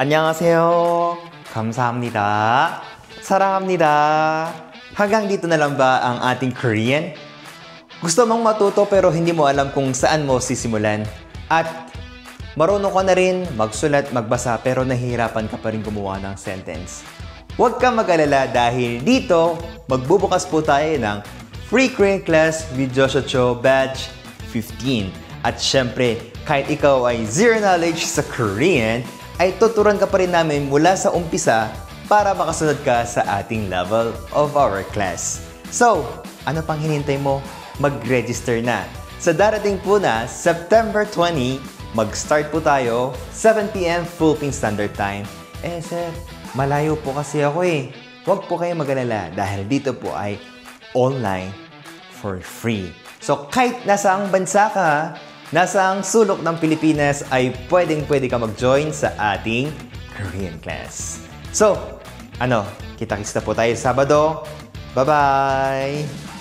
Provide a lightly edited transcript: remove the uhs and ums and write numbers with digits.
안녕하세요. 감사합니다. 사랑합니다. Hanggang dito na lang ba ang ating Korean? Gusto mong matuto pero hindi mo alam kung saan mo sisimulan? At marunong ka na rin magsulat, magbasa pero nahihirapan ka pa rin gumawa ng sentence? Huwag kang mag-alala dahil dito magbubukas po tayo ng Free Korean Class with Joshua Cho Batch 15. At syempre, kahit ikaw ay zero knowledge sa Korean, ay tuturuan ka pa rin namin mula sa umpisa para makasunod ka sa ating level of our class. So, ano pang hinintay mo? Mag-register na. Sa darating po na September 20, mag-start po tayo 7 PM Philippine Standard Time. Sir, malayo po kasi ako eh. Huwag po kayong mag-alala dahil dito po ay online for free. So, kahit nasaang bansa ka, nasaang sulok ng Pilipinas ay pwedeng-pwede ka mag-join sa ating Korean class. So, kita-kits na po tayo Sabado. Bye-bye!